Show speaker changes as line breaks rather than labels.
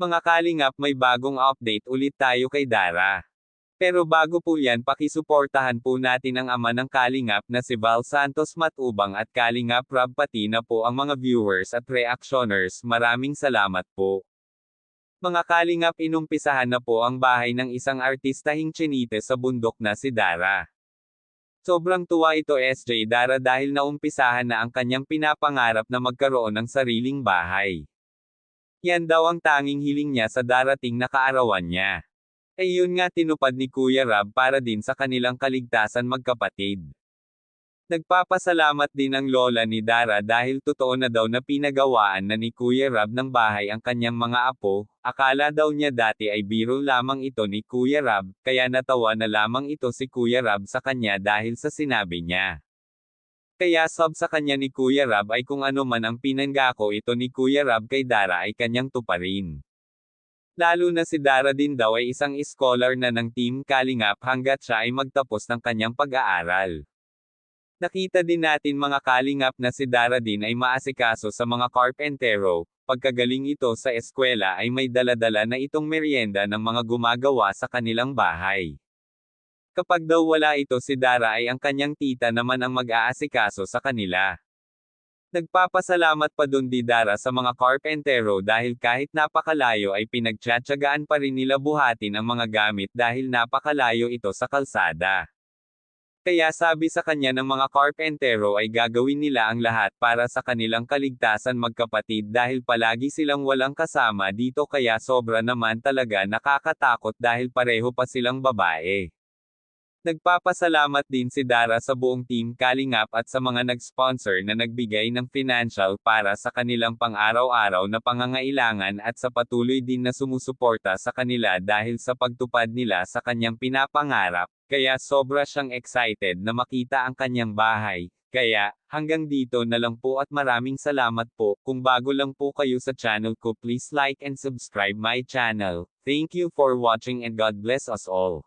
Mga kalingap, may bagong update ulit tayo kay Dara. Pero bago po yan, pakisuportahan po natin ang ama ng kalingap na si Val Santos Matubang at Kalingap Rob, pati na po ang mga viewers at reactioners. Maraming salamat po. Mga kalingap, inumpisahan na po ang bahay ng isang artistahing Chinite sa bundok na si Dara. Sobrang tuwa ito SJ Dara dahil naumpisahan na ang kanyang pinapangarap na magkaroon ng sariling bahay. Yan daw ang tanging hiling niya sa darating na kaarawan niya. Ayun nga tinupad ni Kuya Rob para din sa kanilang kaligtasan magkapatid. Nagpapasalamat din ang lola ni Dara dahil totoo na daw na pinagawaan na ni Kuya Rob ng bahay ang kanyang mga apo. Akala daw niya dati ay biro lamang ito ni Kuya Rob, kaya natawa na lamang ito si Kuya Rob sa kanya dahil sa sinabi niya. Kaya sub sa kanya ni Kuya Rob ay kung ano man ang pinanggako ito ni Kuya Rob kay Dara ay kanyang tuparin. Lalo na si Dara din daw ay isang scholar na ng Team Kalingap hanggat siya ay magtapos ng kanyang pag-aaral. Nakita din natin mga kalingap na si Dara din ay maasikaso sa mga karpentero, pagkagaling ito sa eskwela ay may daladala na itong merienda ng mga gumagawa sa kanilang bahay. Kapag daw wala ito si Dara ay ang kanyang tita naman ang mag-aasikaso sa kanila. Nagpapasalamat pa dun di Dara sa mga karpentero dahil kahit napakalayo ay pinagtsatsagaan pa rin nila buhatin ang mga gamit dahil napakalayo ito sa kalsada. Kaya sabi sa kanya ng mga karpentero ay gagawin nila ang lahat para sa kanilang kaligtasan magkapatid dahil palagi silang walang kasama dito kaya sobra naman talaga nakakatakot dahil pareho pa silang babae. Nagpapasalamat din si Dara sa buong Team Kalingap at sa mga nag-sponsor na nagbigay ng financial para sa kanilang pang-araw-araw na pangangailangan at sa patuloy din na sumusuporta sa kanila dahil sa pagtupad nila sa kanyang pinapangarap, kaya sobra siyang excited na makita ang kanyang bahay. Kaya, hanggang dito na lang po at maraming salamat po. Kung bago lang po kayo sa channel ko, please like and subscribe my channel. Thank you for watching and God bless us all.